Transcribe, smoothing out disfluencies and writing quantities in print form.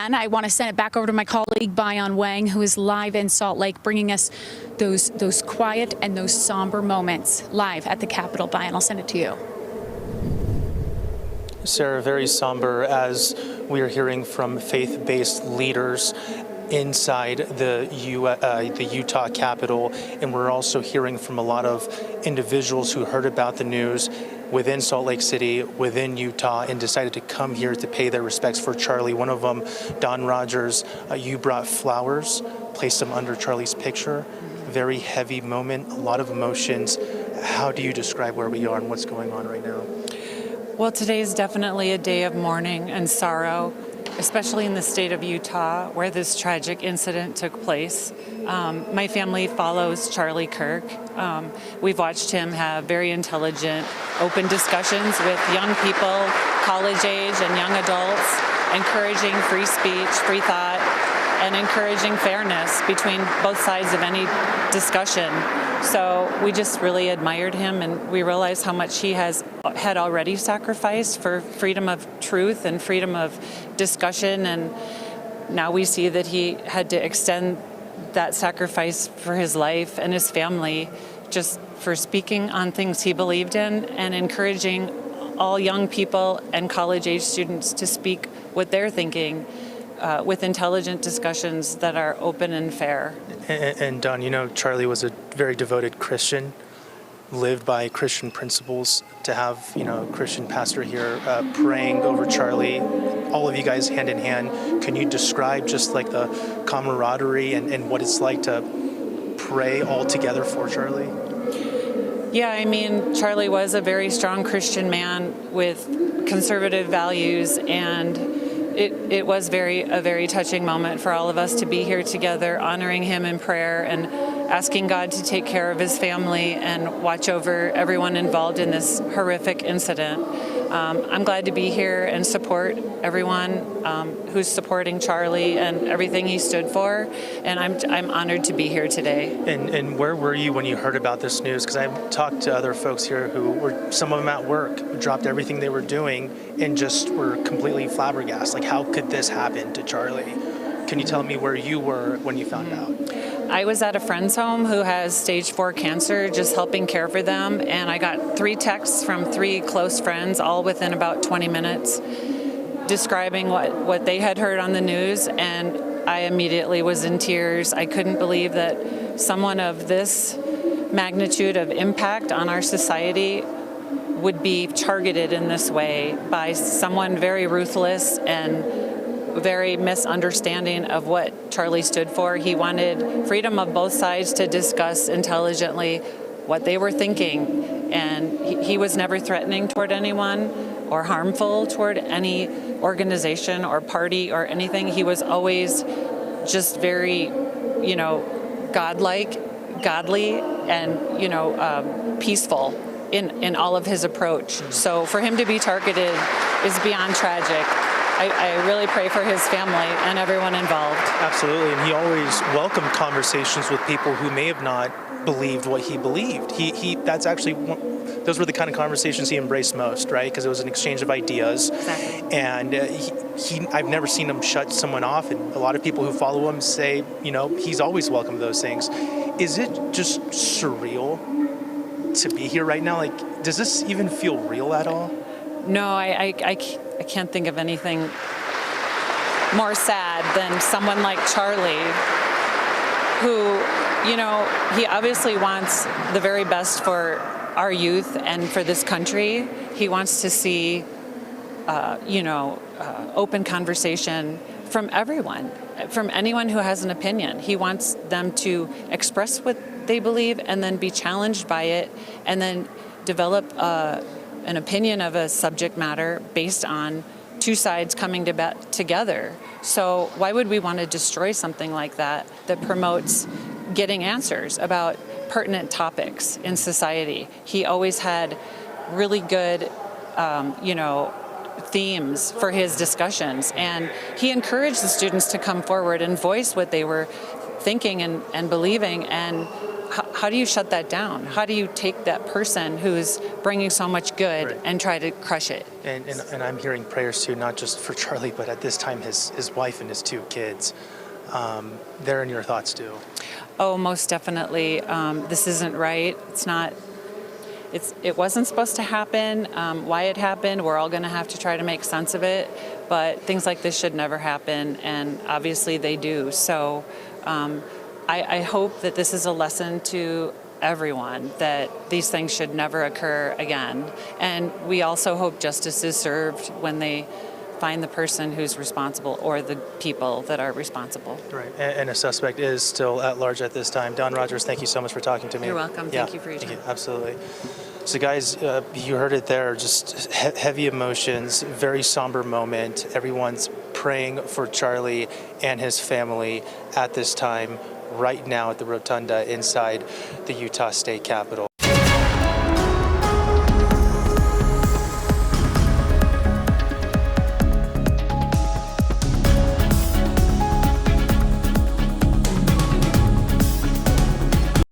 again, I want to send it back over to my colleague, Bayan Wang, who is live in Salt Lake, bringing us those quiet and those somber moments live at the Capitol. Bayan, I'll send it to you. Sarah, very somber as we are hearing from faith-based leaders inside the Utah Capitol, and we're also hearing from a lot of individuals who heard about the news within Salt Lake City, within Utah, and decided to come here to pay their respects for Charlie. One of them, Don Rogers, you brought flowers, placed them under Charlie's picture. Very heavy moment, a lot of emotions. How do you describe where we are and what's going on right now? Well, today is definitely a day of mourning and sorrow, especially in the state of Utah, where this tragic incident took place. My family follows Charlie Kirk. We've watched him have very intelligent, open discussions with young people, college age and young adults, encouraging free speech, free thought, and encouraging fairness between both sides of any discussion. So we just really admired him, and we realized how much he had already sacrificed for freedom of truth and freedom of discussion, and now we see that he had to extend that sacrifice for his life and his family, just for speaking on things he believed in and encouraging all young people and college-age students to speak what they're thinking with intelligent discussions that are open and fair. And Don, you know, Charlie was a very devoted Christian, lived by Christian principles. To have, you know, a Christian pastor here praying over Charlie, all of you guys hand in hand, can you describe just like the camaraderie and what it's like to pray all together for Charlie? Yeah, I mean, Charlie was a very strong Christian man with conservative values, and it was a very touching moment for all of us to be here together, honoring him in prayer and asking God to take care of his family and watch over everyone involved in this horrific incident. I'm glad to be here and support everyone who's supporting Charlie and everything he stood for, and I'm honored to be here today. And where were you when you heard about this news? Because I've talked to other folks here who were, some of them at work, who dropped everything they were doing and just were completely flabbergasted. Like, how could this happen to Charlie? Can you tell me where you were when you found out? I was at a friend's home who has stage 4 cancer, just helping care for them, and I got 3 texts from 3 close friends, all within about 20 minutes, describing what they had heard on the news, and I immediately was in tears. I couldn't believe that someone of this magnitude of impact on our society would be targeted in this way by someone very ruthless and very misunderstanding of what Charlie stood for. He wanted freedom of both sides to discuss intelligently what they were thinking, and he was never threatening toward anyone or harmful toward any organization or party or anything. He was always just very, you know, godly, and peaceful in all of his approach. So for him to be targeted is beyond tragic. I really pray for his family and everyone involved. Absolutely, and he always welcomed conversations with people who may have not believed what he believed. That's actually those were the kind of conversations he embraced most, right? Because it was an exchange of ideas. Exactly. And I've never seen him shut someone off. And a lot of people who follow him say, you know, he's always welcomed those things. Is it just surreal to be here right now? Like, does this even feel real at all? No, I can't think of anything more sad than someone like Charlie, who, you know, he obviously wants the very best for our youth and for this country. He wants to see, open conversation from everyone, from anyone who has an opinion. He wants them to express what they believe and then be challenged by it and then develop an opinion of a subject matter based on 2 sides coming together. So why would we want to destroy something like that promotes getting answers about pertinent topics in society? He always had really good, themes for his discussions, and he encouraged the students to come forward and voice what they were thinking and believing, and how do you shut that down? How do you take that person who's bringing so much good Right. and try to crush it? And I'm hearing prayers too, not just for Charlie, but at this time his wife and his 2 kids. They're in your thoughts too. Oh, most definitely. This isn't right. It's not. It wasn't supposed to happen. Why it happened, we're all going to have to try to make sense of it. But things like this should never happen, and obviously they do. So I hope that this is a lesson to everyone that these things should never occur again. And we also hope justice is served when they find the person who's responsible or the people that are responsible. Right. And a suspect is still at large at this time. Don Rogers, thank you so much for talking to me. You're welcome. Yeah, Thank you for your time. Thank you. Absolutely. So guys, you heard it there, just heavy emotions, very somber moment. Everyone's praying for Charlie and his family at this time, right now at the rotunda inside the Utah State Capitol.